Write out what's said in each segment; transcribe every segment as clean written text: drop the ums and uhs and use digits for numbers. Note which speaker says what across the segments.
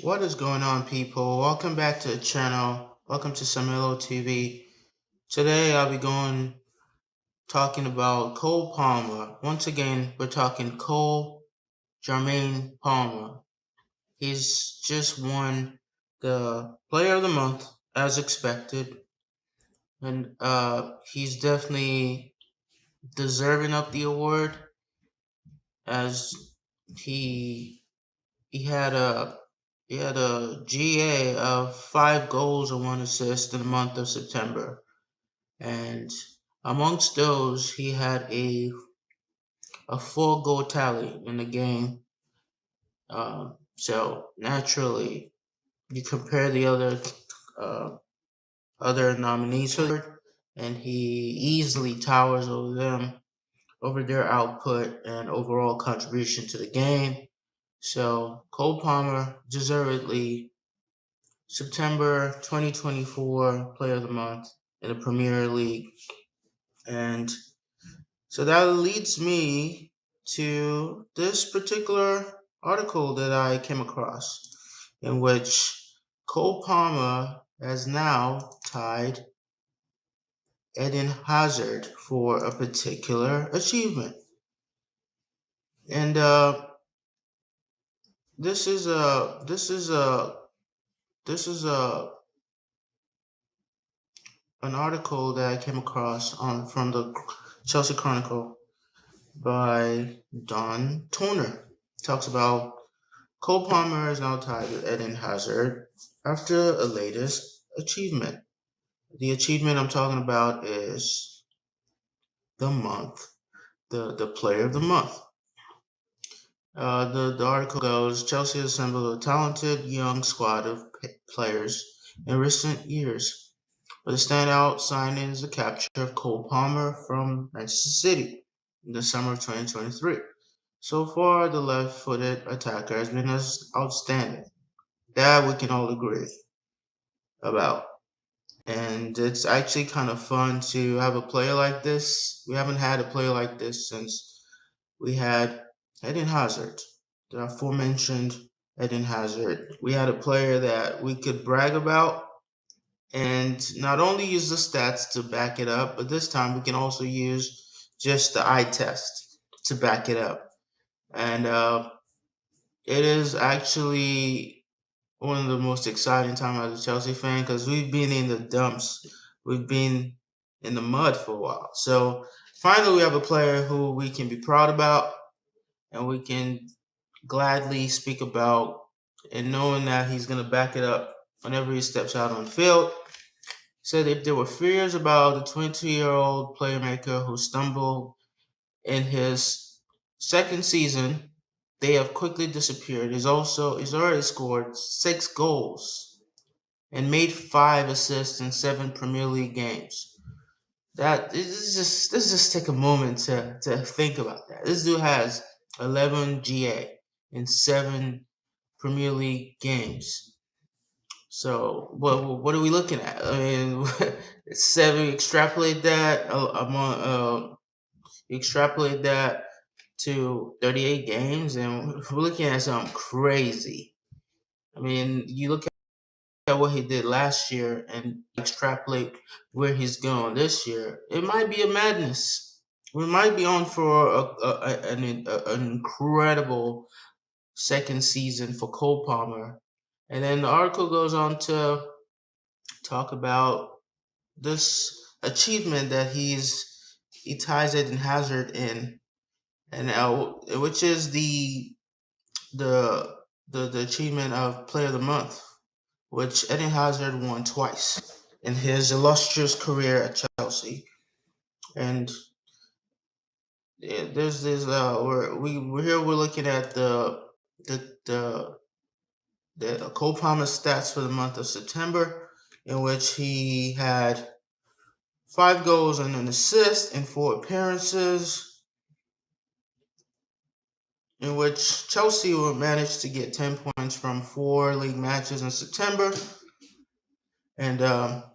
Speaker 1: What is going on, people? Welcome back to the channel. Welcome to Samilo TV. Today I'll be talking about Cole Palmer. Once again, we're talking Cole Jermaine Palmer. He's just won the Player of the Month as expected, and he's definitely deserving of the award as he he had a he had a GA of 5 goals and 1 assist in the month of September, and amongst those, he had a 4 goal tally in the game. So naturally, you compare the uh, other nominees for the award, and he easily towers over them, over their output and overall contribution to the game. So Cole Palmer deservedly September 2024 Player of the Month in the Premier League. And so that leads me to this particular article that I came across, in which Cole Palmer has now tied Eden Hazard for a particular achievement. And this is a this is a this is a an article that I came across on from the Chelsea Chronicle by Don Toner. Talks about Cole Palmer is now tied with Eden Hazard after a latest achievement. The achievement I'm talking about is the month, the player of the month. The article goes, Chelsea assembled a talented young squad of players in recent years, but the standout signing is the capture of Cole Palmer from Manchester City in the summer of 2023. So far, the left-footed attacker has been as outstanding. That we can all agree about. And it's actually kind of fun to have a player like this. We haven't had a player like this since we had Eden Hazard, the aforementioned Eden Hazard. We had a player that we could brag about and not only use the stats to back it up, but this time we can also use just the eye test to back it up. And it is actually one of the most exciting times as a Chelsea fan because we've been in the dumps, we've been in the mud for a while. So finally, we have a player who we can be proud about and we can gladly speak about, and knowing that he's going to back it up whenever he steps out on the field. Said if there were fears about the 22-year-old playmaker who stumbled in his second season, they have quickly disappeared. He's already scored 6 goals and made 5 assists in 7 Premier League games. Let's just take a moment to think about that. This dude has 11 GA in 7 Premier League games. So what are we looking at? I mean, seven. Extrapolate that to 38 games, and we're looking at something crazy. I mean, you look at what he did last year and extrapolate where he's going this year, it might be a madness. We might be on for an incredible second season for Cole Palmer. And then the article goes on to talk about this achievement that he ties Eden Hazard in, and which is the the achievement of Player of the Month, which Eden Hazard won twice in his illustrious career at Chelsea. And yeah, there's this we're here we're looking at the the the Cole Palmer stats for the month of September, in which he had 5 goals and an assist in 4 appearances, in which Chelsea will manage to get 10 points from 4 league matches in September. And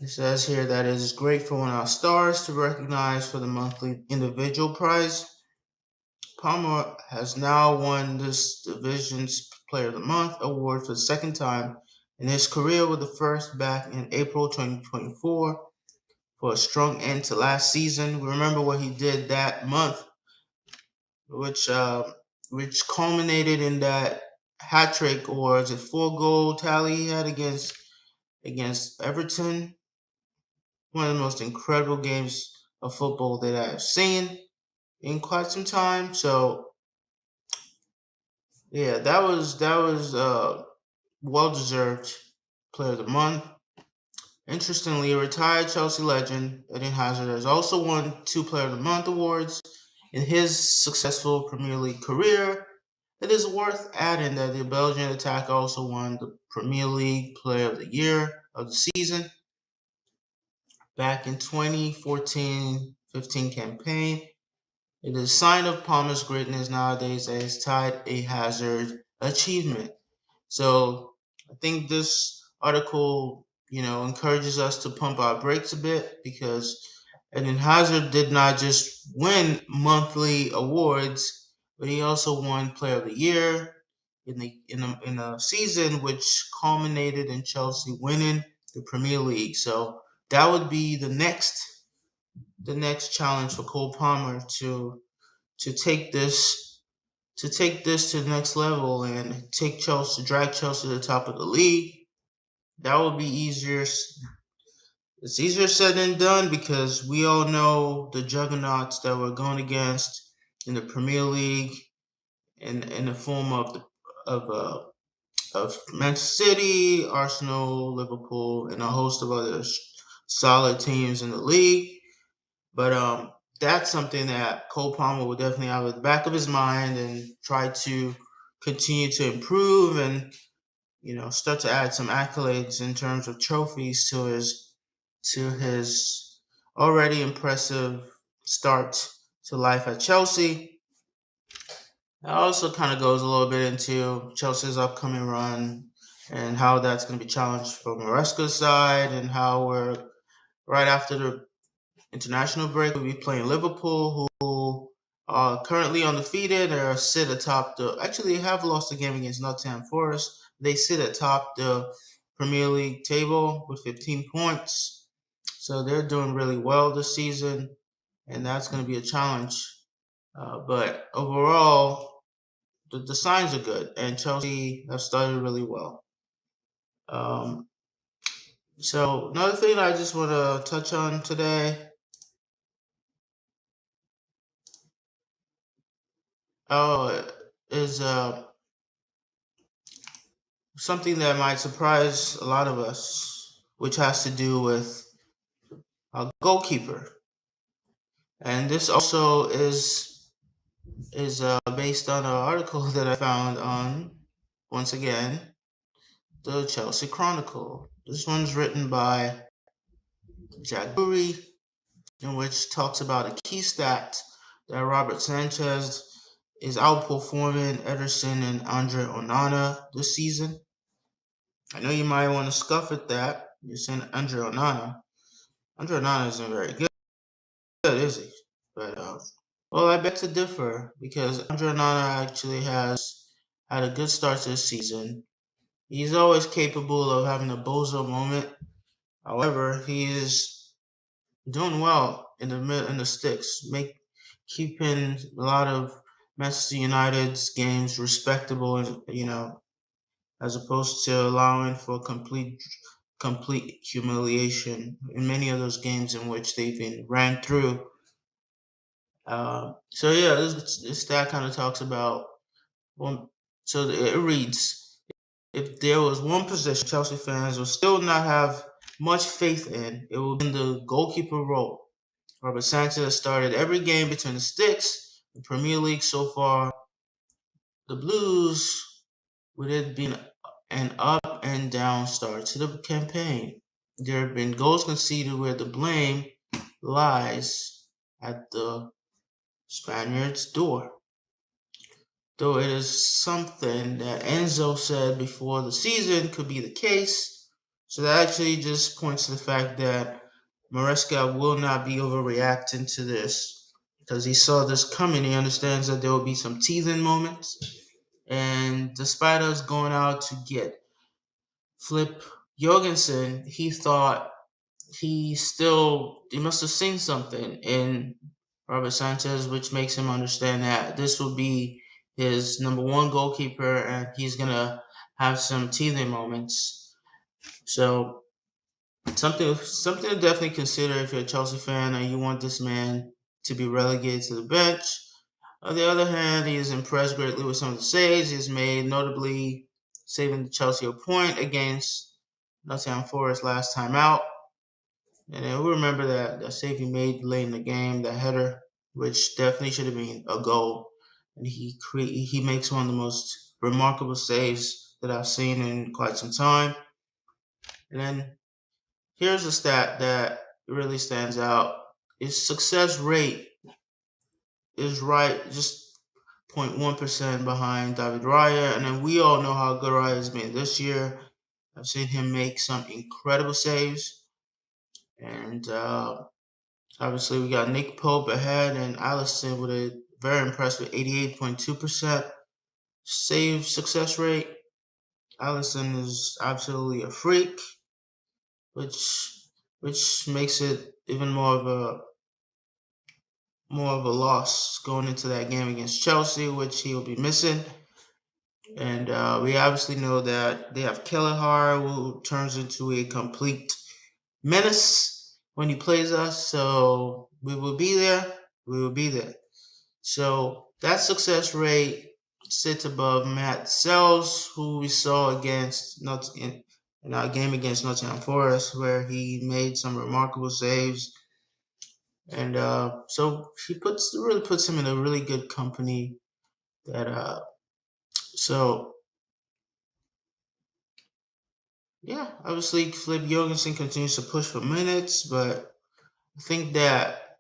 Speaker 1: it says here that it is great for one of our stars to recognize for the monthly individual prize. Palmer has now won this division's Player of the Month award for the second time in his career, with the first back in April 2024 for a strong end to last season. Remember what he did that month, which uh, which culminated in that hat trick, or is it 4 goal tally he had against Everton? One of the most incredible games of football that I've seen in quite some time. So yeah, that was well deserved Player of the Month. Interestingly, a retired Chelsea legend, Eden Hazard, has also won 2 Player of the Month awards in his successful Premier League career. It is worth adding that the Belgian attacker also won the Premier League Player of the Year of the season back in 2014-15 campaign. It is a sign of Palmer's greatness nowadays that he's tied a Hazard achievement. So I think this article, encourages us to pump our brakes a bit, because Eden Hazard did not just win monthly awards, but he also won Player of the Year in a season which culminated in Chelsea winning the Premier League. So that would be the next challenge for Cole Palmer to take this to the next level and drag Chelsea to the top of the league. That would be easier. It's easier said than done, because we all know the juggernauts that we're going against in the Premier League, in the form of Manchester City, Arsenal, Liverpool, and a host of other solid teams in the league. But that's something that Cole Palmer will definitely have at the back of his mind, and try to continue to improve, and start to add some accolades in terms of trophies to his already impressive start to life at Chelsea. That also kind of goes a little bit into Chelsea's upcoming run, and how that's going to be challenged from Maresca's side, and how we're right after the international break. We'll be playing Liverpool, who are currently undefeated, or sit atop the. Actually, they have lost a game against Nottingham Forest. They sit atop the Premier League table with 15 points. So they're doing really well this season, and that's going to be a challenge. But overall, the signs are good, and Chelsea have started really well. Um, so another thing I just want to touch on today, is something that might surprise a lot of us, which has to do with a goalkeeper. And this also is based on an article that I found on, once again, the Chelsea Chronicle. This one's written by Jack Bury, in which talks about a key stat that Robert Sanchez is outperforming Ederson and Andre Onana this season. I know you might want to scoff at that. You're saying Andre Onana. Andre Onana isn't very good, is he? But well, I beg to differ, because Andre Onana actually has had a good start to the season. He's always capable of having a bozo moment. However, he is doing well in the sticks, keeping a lot of Manchester United's games respectable, as opposed to allowing for complete humiliation in many of those games in which they've been ran through. So yeah, this stat kind of talks about one. So it reads: if there was one position Chelsea fans will still not have much faith in, it will be in the goalkeeper role. Robert Sanchez has started every game between the sticks. The Premier League so far, the Blues, with it being an up and down start to the campaign. There have been goals conceded where the blame lies at the Spaniards' door. Though it is something that Enzo said before the season could be the case. So that actually just points to the fact that Maresca will not be overreacting to this, because he saw this coming. He understands that there will be some teething moments, And despite us going out to get Flip Jorgensen, he thought he must have seen something in Robert Sanchez, which makes him understand that this will be his number one goalkeeper, and he's gonna have some teething moments. So something to definitely consider if you're a Chelsea fan and you want this man to be relegated to the bench. On the other hand, he has impressed greatly with some of the saves he's made, notably saving the Chelsea a point against Nottingham Forest last time out. And then we remember that save he made late in the game, that header, which definitely should have been a goal. And he makes one of the most remarkable saves that I've seen in quite some time. And then here's a stat that really stands out. His success rate is right just 0.1% behind David Raya. And then we all know how good Raya has been this year. I've seen him make some incredible saves. And obviously, we got Nick Pope ahead and Allison with a very impressive 88.2% save success rate. Allison is absolutely a freak, which makes it even more of a loss going into that game against Chelsea, which he'll be missing. And we obviously know that they have Kelleher, who turns into a complete menace when he plays us. So we will be there. We will be there. So that success rate sits above Matt Sells, who we saw in our game against Nottingham Forest, where he made some remarkable saves. And so really puts him in a really good company. That so yeah, obviously Flip Jorgensen continues to push for minutes, but I think that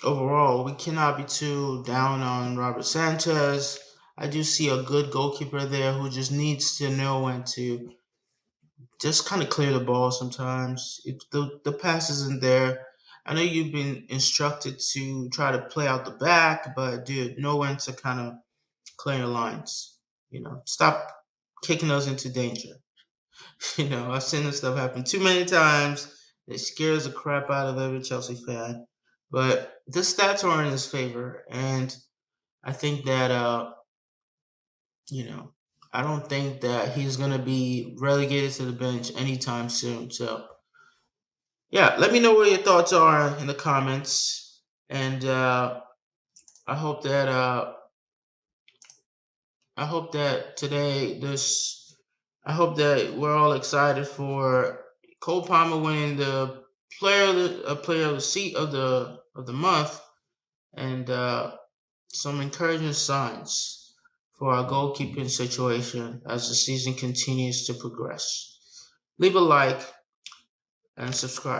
Speaker 1: overall we cannot be too down on Robert Sanchez. I do see a good goalkeeper there who just needs to know when to just kind of clear the ball sometimes. If the pass isn't there, I know you've been instructed to try to play out the back, but dude, know when to kind of clear your lines. Stop kicking us into danger. I've seen this stuff happen too many times. It scares the crap out of every Chelsea fan. But the stats are in his favor, and I think that you know, I don't think that he's gonna be relegated to the bench anytime soon. So yeah, let me know what your thoughts are in the comments, and I hope that uh, I hope that today this I hope that we're all excited for Cole Palmer winning the player of the seat of the month, and some encouraging signs for our goalkeeping situation as the season continues to progress. Leave a like and subscribe.